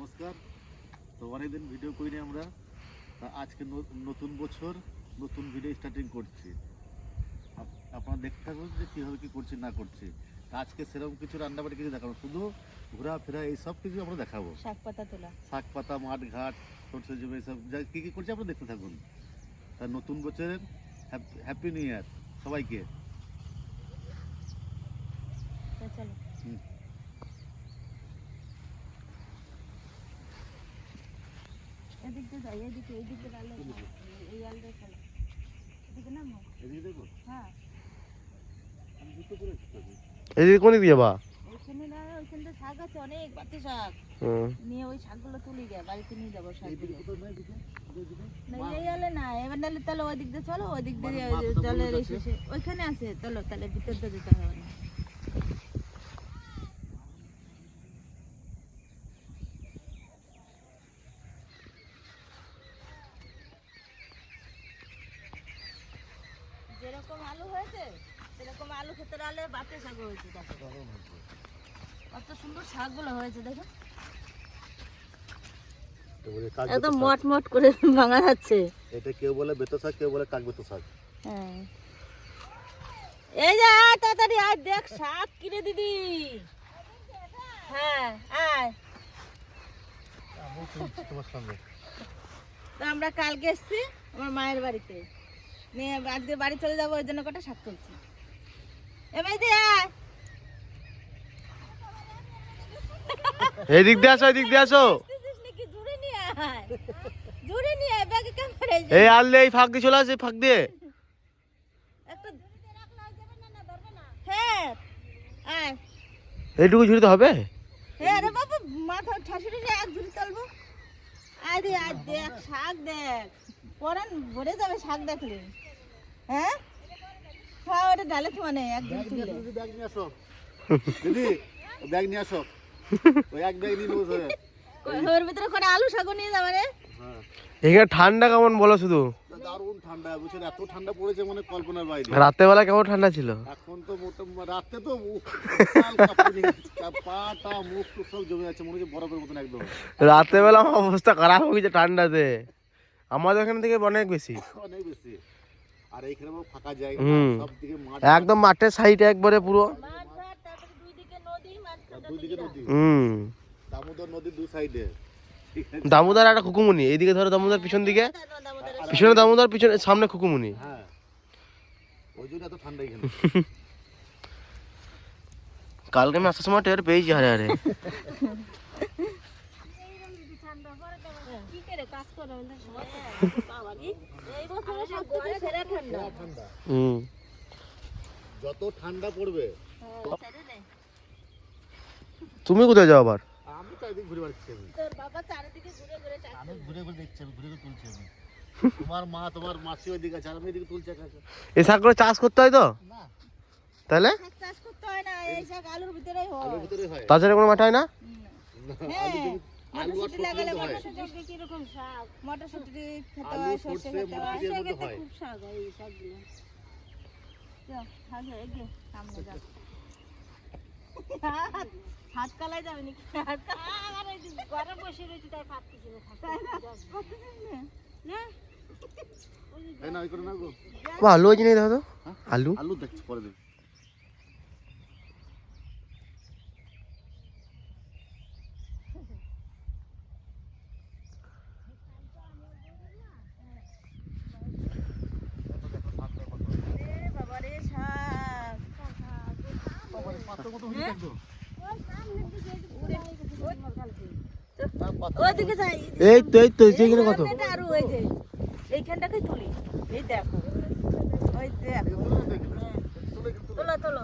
নমস্কার। তো অনেকদিন ভিডিও করিনি আমরা, আজকে নতুন বছর নতুন ভিডিও স্টার্টিং করছি। আপনারা দেখতে থাকুন যে কীভাবে কী করছি না করছি। আজকে সেরকম কিছু রান্নাবাড়ি কিছু দেখাবো, শুধু ঘোরাফেরা এই সব কিছু আমরা দেখাবো। শাক পাতা তোলা, শাক পাতা, মাঠ ঘাট, সরষে জমি, এইসব যা কী কী করছি আপনারা দেখতে থাকুন। তার নতুন বছরের হ্যাপি নিউ ইয়ার সবাইকে। চলো এদিক দিয়ে যাই, এদিকে এইদিকে ডালে এই আলটা খেলা এদিকে নামো, এদিকে দেখো, হ্যাঁ আমি জুতো পরে আছি তো। এদিকে কোন দিকে যাবা? ওইখানে না, ওইখানটা শাক আছে অনেক, পাতি শাক নিয়ে ওই শাকগুলো তুলি গে বাড়িতে নিয়ে যাবো। শাকগুলো না এই আলে না, এবার নাহলে তাহলে ওই দিক দিয়ে চলো, ওই দিক দিয়ে জলের শেষে ওইখানে আছে। চলো তাহলে ভিতর দিয়ে যেতে হবে না। যেরকম আলু হয়েছে সেরকম আলু খেতে আলে বাতে শাক হয়েছে। দেখো কত সুন্দর শাকগুলো হয়েছে, দেখো একদম মট মট করে ভাঙা যাচ্ছে। এটা কেউ বলে বেতো শাক, কেউ বলে কাক বেতো শাক। হ্যাঁ এই যে আয় তাড়াতাড়ি আয়, দেখ শাক কিনে দিদি। হ্যাঁ আয়। তো আমরা কালকে এসছি আমার মায়ের বাড়িতে, নিয়ে আজকে বাড়ি চলে যাবো, ওই জন্য কটা শাক তুলছি। এবার আয়, এদিক দিয়ে আসো, এদিক দিয়ে আসো। জুড়ে নিয়ে আয়, জুড়ে নিয়ে আয়, ব্যাগে ক্যামেরা এই আনলে এই ফাঁক দিয়ে চলে আসে, ফাঁক দিয়ে একটা হ্যাঁ আয়। এইটুকু ঝুড়িতে হবে? হ্যাঁ রে বাবা, মাথা ঠাসুরে এক ঝুড়ি তুলবো। আয় রে আয়, দেখ শাক দেখ, পরান ভরে যাবে শাক দেখলে। হ্যাঁ খাওয়া ওটা ডালে তো মানে এক ঝুড়ি তুললে। ব্যাগ নিয়ে আসো দিদি, ব্যাগ নিয়ে আসো, ওই এক ব্যাগ নিয়ে নেবো। ওর ভিতরে করে আলু শাকও নিয়ে যাবে রে। হ্যাঁ এখানে ঠান্ডা কেমন বলো শুধু? দারুণ ঠান্ডা, বুঝছেন এত ঠান্ডা পড়েছে মানে কল্পনার বাইরে। রাতের বেলা কেমন ঠান্ডা ছিল? এখন তো রাতে তো বিশাল কাঁপুনি, পাটা মুখ টুক সব জমে যাচ্ছে, মনে হচ্ছে বরফের মতন একদম। রাতের বেলা আমার অবস্থা খারাপ হয়ে গেছে ঠান্ডাতে, আমাদের এখান থেকে অনেক বেশি। অনেক বেশি। আর এইখানে ফাঁকা জায়গা, সব দিকে মাঠ, একদম মাঠের সাইডে একবারে পুরো। মাঠ ঘাট, তারপরে দুই দিকে নদী, মাঝখানটা দুদিকে নদী, দামোদর নদীর দুই সাইডে। দামোদর একটা খুকুমুনি, এইদিকে ধরো দামোদর পিছন দিকে, পিছনে দামোদর, পিছনে সামনে খুকুমুনি। হ্যাঁ ওই জন্য এত ঠান্ডা এখানে। কালকে আমি আসার সময় টের পেয়েছি হারে হারে। যত ঠান্ডা পড়বে। তুমি কোথায় যাও আবার? আমি চারিদিকে ঘুরে বেড়াচ্ছি, তোর বাবা চারিদিকে ঘুরে ঘুরে আমি ঘুরে ঘুরে দেখছি, আমি ঘুরে ঘুরে তুলছি। আমি তোমার মা তোমার মাসি ওইদিকে আছে, আর আমি এদিকে তুলছি একা একা। এই শাকগুলো চাষ করতে হয় তো? না, তাহলে শাক চাষ করতে হয় না, এই শাক আলুর ভিতরেই হয়। আলুর ভিতরে হয়। তাছাড়া কোনো মাঠ হয় না? হ্যাঁ, আলু আর মটরশুঁটি লাগালে সরষে হয়। মটরশুঁটি কিরকম শাক, মটরশুঁটি খেতে আলু, হয়, সরষে সরষে, খেতে হয়, মটরশুঁটির মধ্যে হয়। খুব শাক হয় এই শাকগুলো। যাও, আগে এগিয়ে সামনে যাও। হাত কালাই যাবে নাকি? হাত কালাই ঘরে বসে রয়েছি, তাই পাচ্ছি না। তাই না? পাচ্ছিস না? না? তাই না, ওই করে না গো। আলু আছে নাকি দাদা? আলু আলু দেখছি পরে দেখ। এ বাবা রে, শাক। ওইদিকে যাই। এই তো এইখানে কত? সামনেটা আরো ওই যে এইখানটাকে তুলি, এই দেখো, ওই দেখো। তোলো তোলো।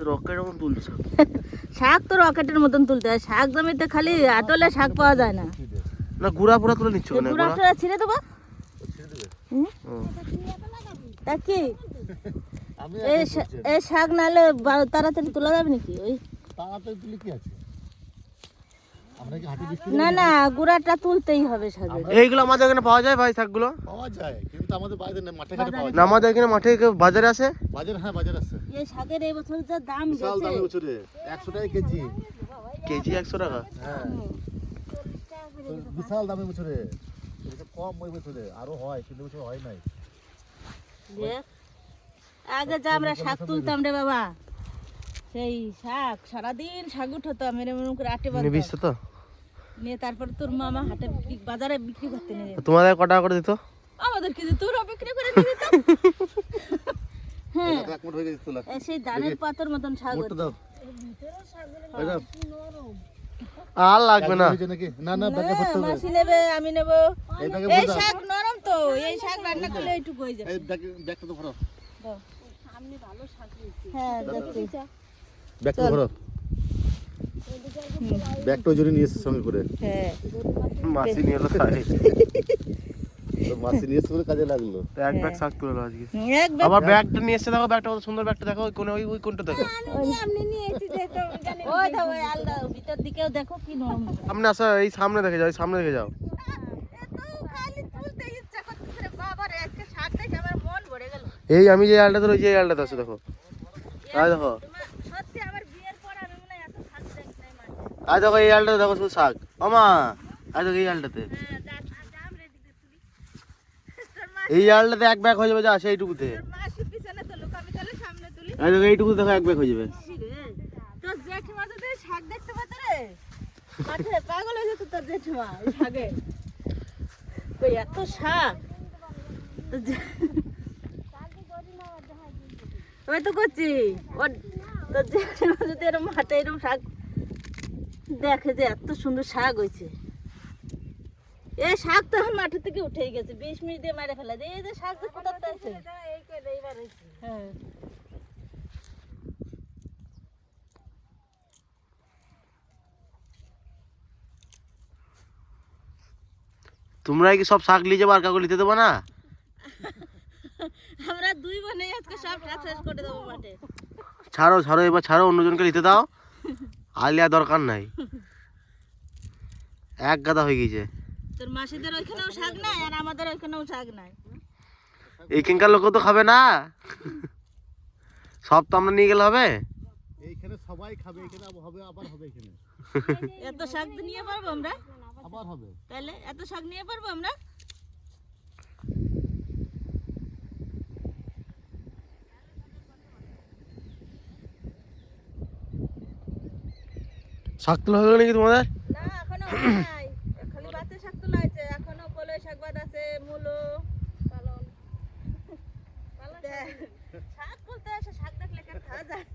রকেট মতন তুলছে। শাক তো রকেটের মতন তুলতে হয়, শাক জমিতে খালি আটলে শাক পাওয়া যায় না। না গুড়া পুরা তুলে নিচ্ছ কেন? গুড়াটা ছিঁড়ে দেবো। তা কি আমি এই শাক নাহলে তাড়াতাড়ি তোলা যাবে নাকি? ওই তাড়াতাড়ি তুলে কি আছে, আমরা কি হাটে বিক্রি না না গুড়াটা তুলতেই হবে শাকে। এইগুলো আমাদের এখানে পাওয়া যায় ভাই শাকগুলো? পাওয়া যায় কিন্তু আমাদের বাইরে না, মাঠে ঘাটে পাওয়া না যায়। আমাদের এখানে মাঠে বাজারে আছে। বাজার, হ্যাঁ বাজার আছে। এই শাকের এই বছর যা দাম বিশাল গেছে। দাম বছরে 100 টাকা কেজি। কেজি 100 টাকা? হ্যাঁ বিশাল দামে বছরে, এটা কম ওই বছরে আরো হয় কিন্তু বছর হয় নাই। দেখ আগে যা আমরা শাক তুলতাম রে বাবা, সেই শাক সারাদিন শাক উঠাতাম এরকম করে আটে নিবিস বাঁধতাম তো? নিয়ে তারপর তোর মামা হাটে বাজারে বিক্রি করতে নিয়ে যেত। তোমাদের কত টাকা করে দিত? আমাদের কিছু তোরা বিক্রি করে দিয়ে দিতাম। হ্যাঁ এক মুঠ হয়ে গেছে তোলা। এই সেই ধানের পাতার মতন শাক মুঠটা হতো। দাও। এটা আর লাগবে না। হয়েছে নাকি? না না ব্যাগে ভরতে হবে। মাসি নেবে আমি নেব। এই ব্যাগে এই ভরে দাও। শাক নরম তো, এই শাক রান্না করলে এইটুকু হয়ে যাবে। এই ব্যাগটা তো ভরো। দাও। হ্যাঁ যাচ্ছে। ব্যাগটা ভরো। ব্যাগটা ওই জন্য নিয়ে এসেছে সঙ্গে করে। হ্যাঁ মাসি নিয়ে এলো তাই। তো মাসি নিয়ে এসে করে কাজে লাগলো। তো এক ব্যাগ শাক তুলে নাও আজকে। এক ব্যাগ আবার ব্যাগটা নিয়ে এসে দেখো, ব্যাগটা কত সুন্দর, ব্যাগটা দেখো ওই কোণে, ওই কোণটা দেখো। ওই দাও ওই আলদা ভিতর দিকেও দেখো কি নরম। সামনে আসো, এই সামনে দেখে যাও, এই সামনে দেখে যাও। এই আমি যে আলটা ধরে, ওই যে আলটাতে আছে দেখো। আয় দেখো, আয় দেখো এই আলটাতে দেখো শুধু শাক। মামা আয় দেখো এই আলটাতে, এই আলটাতে এক ব্যাগ হয়ে যাবে, যা সেইটুকুতে। আয় দেখো এইটুকুতে দেখো এক ব্যাগ হয়ে যাবে। পাগল হয়ে যেত তোর জেঠিমা এই শাকে। ওই এত শাক ওই তো করছি ওর তোর জেঠিমা যদি এরকম হাটে এরকম শাক দেখে যে এত সুন্দর শাক হয়েছে। এই শাক তো এখন মাঠে থেকে উঠেই গেছে, 20 মিনিট দিয়ে মারে ফেলা যায়। এই যে শাক তো কোথাতে আছে। হ্যাঁ তোমরা কি সব শাক নিয়ে যাবো আর কাউকে নিতে দেবো না? আমরা দুই বোনে আজকে সব শাক শেষ করে দেবো মাঠে। ছাড়ো ছাড়ো, এবার ছাড়ো, অন্যজনকে নিতে দাও। আলিয়া দরকার নাই, এক গাদা হয়ে গেছে। তোর মাসিদের ওইখানেও শাক নাই আর আমাদের ওইখানেও শাক নাই। এইখানকার লোকও তো খাবে না, সব তো আমরা নিয়ে গেলে হবে? এইখানে সবাই খাবে, এখানে হবে, আবার হবে এখানে। এত শাক তো নিয়ে পারবো আমরা? আবার হবে। তাহলে এত শাক নিয়ে পারবো আমরা? শাক তোলা হয়ে গেল নাকি তোমাদের? না এখনো নাই, খালি বাতে শাক তোলা হয়েছে। এখনো কলই শাক বাদ আছে, মূলো পালন শাক বলতে আসে, শাক দেখলে কেন খাওয়া যায়।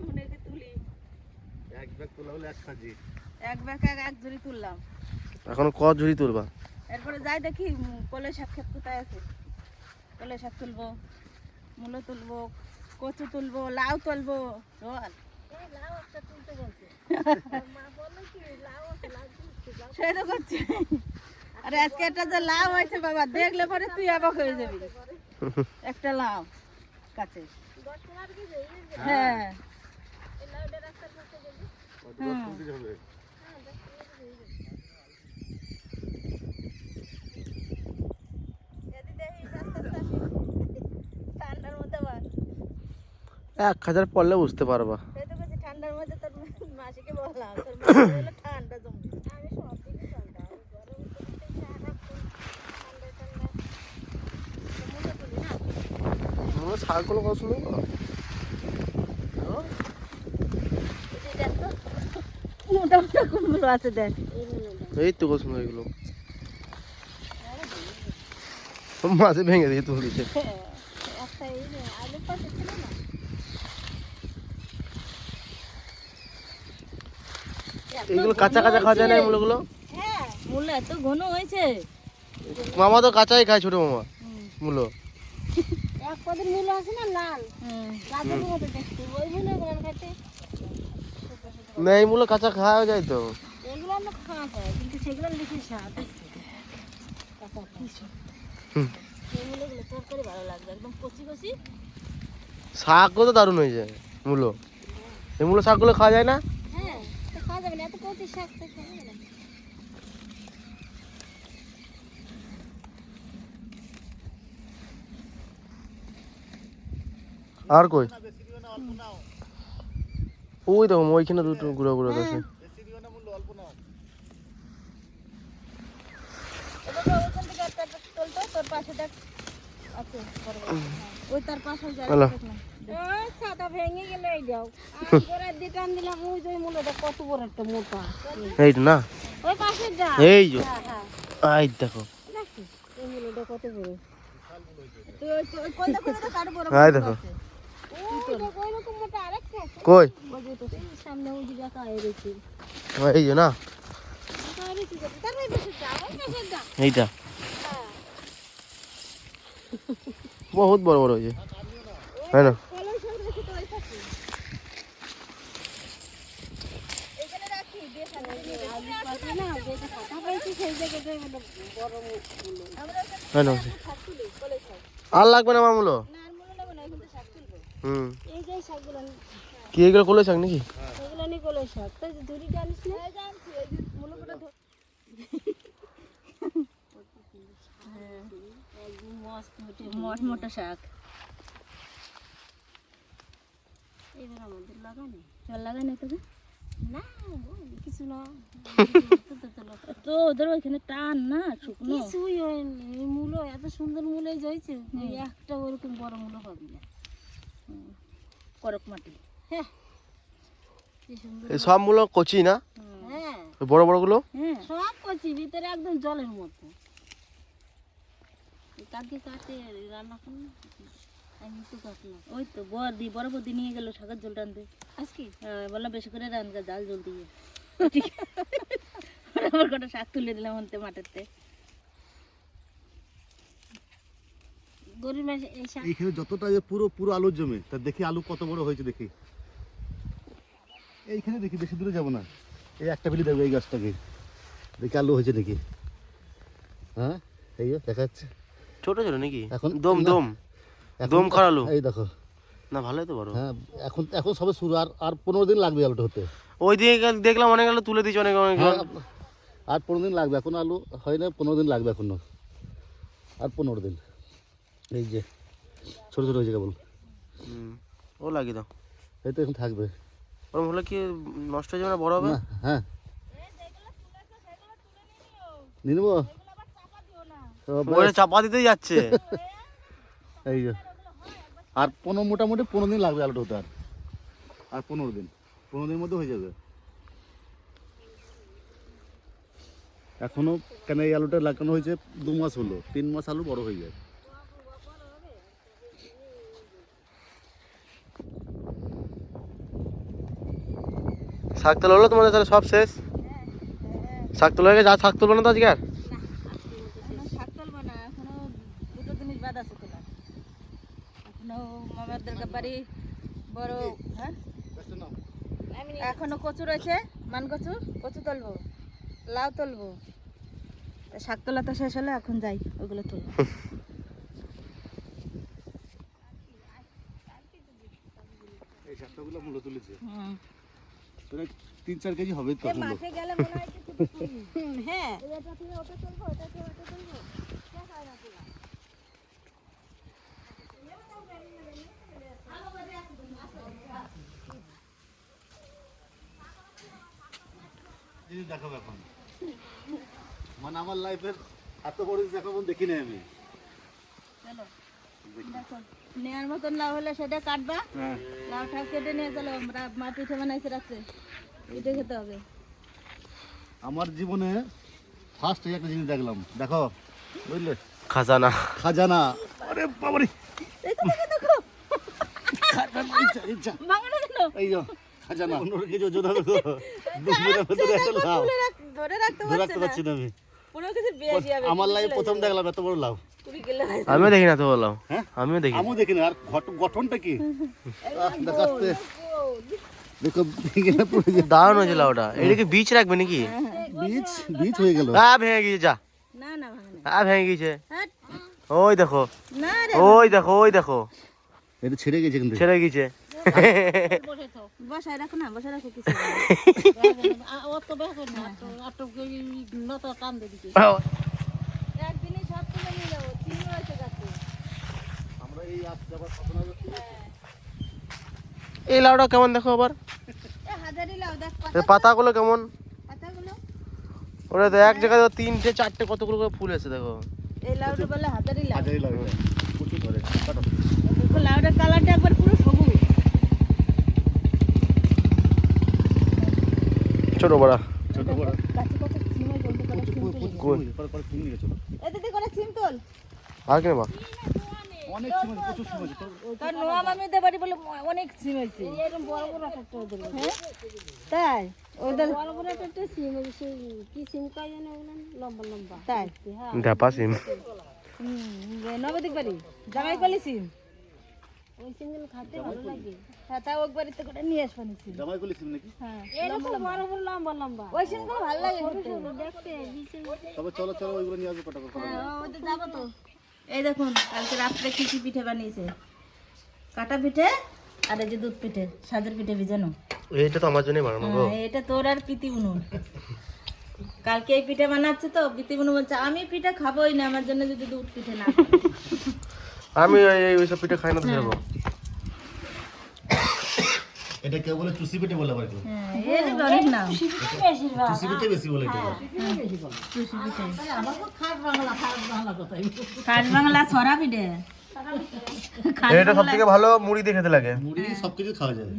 মনে হয় তুলি এক ব্যাগ তোলা হলে এক কাজি। এক ব্যাগ এক ঝুড়ি তুললাম। এখন ক ঝুড়ি তুলবা? এরপরে যাই দেখি কলই শাক ক্ষেত কোথায় আছে। কলই শাক তুলবো, মূলো তুলবো, কচু তুলবো, লাউ তুলবো। চল সেটা করছি। আরে আজকে একটা যে লাউ হয়েছে বাবা, দেখলে পরে তুই অবাক হয়ে যাবি। একটা লাউ কাছে, হ্যাঁ তুলতে হবে। ঠান্ডার মধ্যে আবার 1000 পড়লে বুঝতে পারবা। সেই তো বলছি, ঠান্ডার মধ্যে তোর মাসিকে বললাম তোর মাসি বললো ঠান্ডা জমবে। আমি সব দিকে ঠান্ডা, গরম করতে সারাক্ষণ ঠান্ডা ঠান্ডা। মনে করি না আমরা শাকগুলো কত সুন্দর। দেখ তো মোটা মোটা কোনগুলো আছে দেখ। এই তো কত সুন্দর এগুলো, মাঝে ভেঙে দিয়ে তুলে দিচ্ছে। একটা এই আলু পাশে ছিল না। এইগুলো কাঁচা কাঁচা খাওয়া যায় না এই মূলগুলো? হ্যাঁ মূলো এত ঘন হয়েছে। মামা তো কাঁচাই খায়, ছোট মামা মূলো। এক পদের মূলো আছে না লাল, গাছের মতো দেখতে, ওই মূলো গুলো খেতে। না এই মূলো কাঁচা খাওয়া যায় তো। এগুলো আমরা খাওয়া যায় কিন্তু সেগুলো বেশি স্বাদ আছে। কাঁচা কিছু হুম। এই মূলোগুলো তরকারি ভালো লাগবে, একদম কচি কচি। শাকও তো দারুণ হয়ে যায় মূলো। এই মূলো শাকগুলো খাওয়া যায় না? তো কচি শাক থেকে আর কই না বেশি দিও না, অল্প নাও। ওই দেখো ওইখানে দুটো গুঁড়ো গুঁড়ো আছে বেশি দিও না মূল্য, অল্প নাও। এবার ওখান থেকে একটা তোলতো তোর পাশে দেখ আছে বড় বড়। ওই তার পাশে যাই হ্যালো। দেখলাম ওই ছাতা ভেঙে গেলে এই যাও আর গোড়া দিয়ে টান দিলাম ওই যে মূলটা কত বড় একটা মোটা এই তো না ওই পাশে যা এই যে হ্যাঁ হ্যাঁ এই দেখো দেখছিস এই মূলটা কত বড় তুই ওই কোনটা করে তো কার বড় এই দেখো ওই দেখো ওই রকম মোটা আরেকটা আছে কই ওই যে তো সামনে ওই দিকে কায়ে রয়েছে এই যে না কায়ে রয়েছে তার ওই পাশে যা ওই পাশে যা এইটা হ্যাঁ বহুত বড় বড় হয়েছে হ্যাঁ না কলম সব রয়েছে তো ওই পাশে এখানে রাখি দিয়ে সামনে না যেটা ফাটা পাইছি সেই জায়গাটাই মানে বড় মূল আমরা হ্যাঁ না শাক তুলি কলে শাক আর লাগবে না মামুলো না আর মূল নেব না এখন তো শাক তুলবো হুম এই যে শাকগুলো কি এগুলো কলে শাক নাকি এগুলো নি কলে শাক তো ধুরি জানিস না জানছি এই যে মূলগুলো মোটা শাক এবার আমাদের লাগানি চল লাগানি তো না কিছু না তো ওদের ওইখানে টান না শুকনো কিছুই হয়নি এই মূলো এত সুন্দর মূলো হয়েছে একটা ওরকম বড় মূলো পাবি না করক মাটি হ্যাঁ কি সুন্দর এই সব মূলো কচি না হ্যাঁ ওই বড় বড় গুলো হ্যাঁ সব কচি ভিতরে একদম জলের মতো কাকে কাটে রান্না করুন আমি তো কাটলাম ওই তো বড়দি বড় বড়দি নিয়ে গেল শাকের জল টানতে আজকে বললাম বেশি করে রান্না জাল জল দিয়ে ঠিক আমার কটা শাক তুলে দিলাম অন্তে মাঠেতে গরিব মাসে এই শাক এইখানে যতটা যে পুরো পুরো আলুর জমি তা দেখি আলু কত বড় হয়েছে দেখি এইখানে দেখি বেশি দূরে যাবো না এই একটা বিলি দেখবো এই গাছটাকে দেখি আলু হয়েছে দেখি হ্যাঁ এই যে দেখা যাচ্ছে ছোট ছোট নাকি এখন দম না, দম এখন দম খারালু এই দেখো না ভালোই তো বড় হ্যাঁ এখন এখন সবে শুরু আর আর 15 দিন লাগবে আলুটা হতে ওই দিকে দেখলাম অনেক আলু তুলে দিয়েছে অনেক অনেক হ্যাঁ, আর 15 দিন লাগবে এখন আলু হয় না 15 দিন লাগবে এখনো আর 15 দিন এই যে ছোট ছোট হয়েছে কেবল ও লাগিয়ে দাও এই তো এখন থাকবে ওরম হলে কি নষ্ট হয়ে যাবে না বড় হবে না হ্যাঁ নিয়ে নেবো ওরে চাপা দিতেই যাচ্ছে এই যে আর মোটামুটি 15 দিন লাগবে আলুটা হতে আর 15 দিন 15 দিনের মধ্যে হয়ে যাবে এখনো কেন এই আলুটা লাগানো হয়েছে 2 মাস হলো 3 মাস আলু বড় হয়ে যায় শাক তোলা হলো তোমাদের তাহলে সব শেষ শাক তোলা হয়ে গেছে আর শাক তুলবো না তো আজকে আর শাক তুলবো না এখনো দুটো জিনিস বাদ আছে তোলা এখনো মামাদের বাড়ি বড় হ্যাঁ এখনো কচু রয়েছে মান কচু কচু তুলবো লাউ তুলবো শাক তোলা তো শেষ হলো এখন যাই ওগুলো তুলবো এই শাকটাগুলো মূল্য তুলেছে 3-4 কেজি হবে তো মূল্য মাঠে গেলে মনে হয় কিছু হ্যাঁ এটা থেকে ওটা তুলবো এটা থেকে ওটা তুলবো শেষ হয় না তোলা জিনিস দেখাবো এখন মানে আমার লাইফের এত বড় জিনিস এখন দেখিনি আমি চলো দেখো নেওয়ার মতন লাউ হলে সেটা কাটবা হ্যাঁ লাউটা কেটে নিয়ে চলো আমরা মা পিঠে বানাইছে রাত্রে পিঠে খেতে হবে আমার জীবনে ফার্স্ট একটা জিনিস দেখলাম দেখো বুঝলে খাজানা খাজানা আরে বাবারে দেখো দেখো দেখো খাজানা ইচ্ছা ভাঙানো কেন এই যে খাজানা 15 কেজি ওজন হবে তো দুপুরের ভেতরে একটা লাউ ধরে রাখতে ধরে রাখতে পারছি না আমি পুরো কিছু বেশি হবে আমার লাইফ প্রথম দেখলাম এত বড় লাউ কুড়ি কিলো আমিও দেখি না তো বললাম হ্যাঁ আমিও দেখি আমিও দেখি না আর গঠনটা কি দেখাচ্ছে দেখো ভেঙে না পড়ে যায় দারুণ হয়েছিল ওটা এটা কি বীজ রাখবে নাকি বীজ বীজ হয়ে গেল ভেঙে গিয়েছে যা না না ভাঙানো ভেঙে গিয়েছে হাট। ওই দেখো না রে ওই দেখো ওই দেখো এটা ছেড়ে গেছে কিন্তু ছেড়ে গিয়েছে বসায় রাখো না, বসায় রাখো কিছু একদিনই সব তুলে নিয়ে যাবো, চিনি হয়েছে গাছে। আমরা এই আসছে আবার কখন হবে ঠিক আছে? এই লাউটা কেমন দেখো আবার, এ হাজারি লাউ দেখ এর পাতাগুলো কেমন, পাতাগুলো। ওটা তো এক জায়গায় 3টে 4টে কতগুলো করে ফুল আছে দেখো। এই লাউটা বলে হাজারি লাউ। হাজারি লাগে প্রচুর ধরে কাটো। দেখো লাউটার কালারটা একবার পুরো সবুজ। ছোট বড় ছোট বড় গাছে কত সিম হয় বলতে পারে, সিম তুলে নিয়ে। কই পর সিম নিয়ে চলো। এ দিদি করে সিম তোল। আর কি নেবা, অনেক সিম আছে, প্রচুর সিম আছে। তার নোয়া মামিদের বাড়ি বলে অনেক সিম হয়েছে। এরকম বড় বড় একটা ওদের বাড়ি। তাই ওদের বড় বড় একটা সিম হয়েছে। কি সিম কয় জানো ওগুলো, লম্বা লম্বা। তাই ঢাপা সিম। নবদিক বাড়ি জামাই কলি সিম। ওই সিমগুলো খেতে ভালো লাগে। হ্যাঁ তা ওই বাড়িতে করে নিয়ে আসবানি সিম। জামাই কলি সিম নাকি? হ্যাঁ এরকম বড় বড় লম্বা লম্বা। ওই সিমগুলো ভালো লাগে দেখতে। তবে চলো চলো ওইগুলো নিয়ে আসবো কটা করে। ওদের যাবো তো। এই দেখুন কালকে রাত্রে কি কি পিঠে বানিয়েছে, কাটা পিঠে আর এই যে দুধ পিঠে, সাজের পিঠে ভিজানো। এইটা তো আমার জন্যই বানানো গো। এটা তোর আর প্রীতি বুনু কালকে এই পিঠে বানাচ্ছে তো প্রীতি বুনু বলছে আমি পিঠে খাবোই না, আমার জন্য যদি দুধ পিঠে না করে। আমি ওইসব পিঠে খাই না তো সেরকম। এটা কেউ বলে চুষি পিঠে বলে আবার কেউ। হ্যাঁ এর অনেক নাম। চুষি পিঠে বেশি বলে এটা। চুষি পিঠে, খাস বাংলা ছড়া পিঠে। এটা সব থেকে ভালো মুড়ি দিয়ে খেতে লাগে। মুড়ি সবকিছু খাওয়া যায়।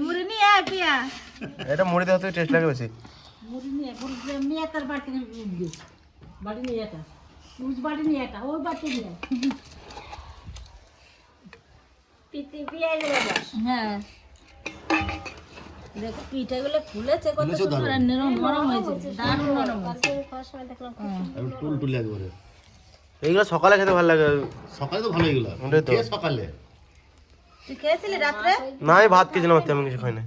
মুড়ি নিয়ে আয় পিয়া। এটা মুড়ি দিয়ে টেস্ট লাগে বেশি। মুড়ি নিয়ে তার বাড়ি থেকে বাড়ি নিয়ে এটা বাড়ি নিয়ে এটা ওই বাড়ি নিয়ে হ্যাঁ দেখো পিঠাগুলো ফুলেছে কত ফুলেছে সুন্দর, আর নরম নরম হয়েছে, দারুণ নরম হয়েছে। আর টুল টুলে একবারে। এইগুলো সকালে খেতে ভালো লাগে। সকালে তো ভালো এগুলো। ওটাই তো। কে সকালে? তুই খেয়েছিলি রাত্রে? না আমি ভাত খেয়েছিলাম, তেমন কিছু খাই না।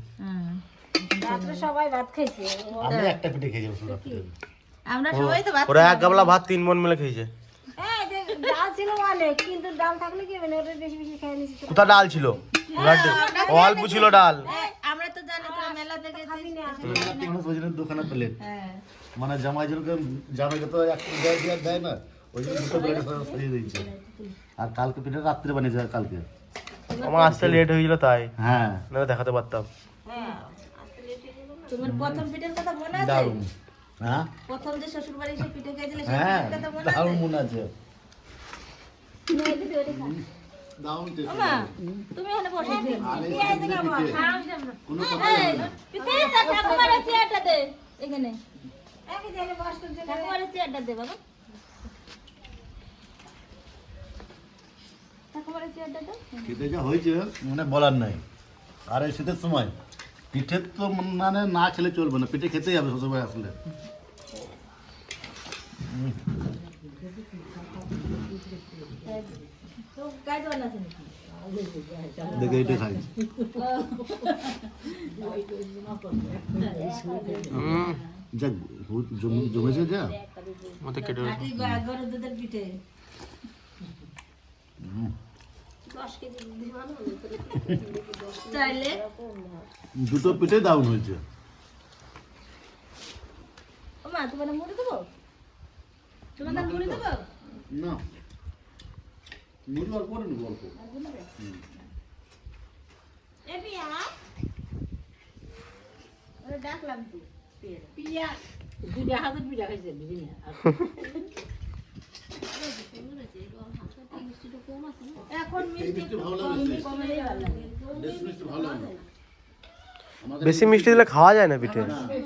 রাত্রে সবাই ভাত খাইছে, আমি একটা পিঠে খেয়েছিলাম শুধু রাত্রে। আমরা সবাই তো ভাত ওরা এক গাবলা ভাত 3 বোন মিলে খেয়েছে। ডাল ছিল অনেক, কিন্তু ডাল থাকলে কি হবে, ওটা বেশি বেশি খেয়ে নিয়েছি। কোথা ডাল ছিল, অল্প ছিল ডাল। আমরা তো জানি তোরা মেলা থেকে দোকানে প্লেট হ্যাঁ মানে জামাইকে তো একটা দেয় না, ওই জন্য দুটো প্লেট সাজিয়ে দিয়েছে। আর কালকে পিঠে রাত্রে বানিয়েছে কালকে। আমার আসতে লেট হয়ে গেল তাই, হ্যাঁ না দেখাতে পারতাম। তোমার প্রথম পিঠের কথা মনে আছে? দারুণ। হ্যাঁ প্রথম যে শ্বশুর বাড়ি এসে পিঠে খেয়েছিলে সেই হ্যাঁ পিঠের কথা মনে দারুণ আছে? মনে আছে। দারুণ টেস্ট। ওমা, তুমি ওখানে বসে ছিলে। কোনো পিঠে তা ঠাকুমার চেয়ারটা দে এখানে। ঠাকুমার চেয়ারটা দে বাবা। ঠাকুমার চেয়ারটা দে। খেতে যা হয়েছে মানে বলার নাই। আর এই শীতের সময় পিঠে তো মানে না খেলে চলবে না, পিঠে খেতেই হবে শ্বশুরবাড়ি আসলে। তো গাই দেওয়া আছে নাকি? দেখে এটা খাই। যা জমেছে যা। মতে কেটে খাঁটি গরুর দুধের পিঠে। চাইলে দুটো পিঠে দারুণ হয়েছে। ওমা তোমার মুড়ি দেবো? তোমার মুড়ি দেবো? না মুড়ি অল্প করে নেবো অল্প। এ পিয়া ওরে ডাকলাম তুই পিয়া দুইটা হাতে পিঠা খাইছে বুঝিনা। এখন মিষ্টি ভালো লাগে, কমলেই ভালো লাগে। বেশি মিষ্টি ভালো লাগে না। বেশি মিষ্টি দিলে খাওয়া যায় না পিঠে।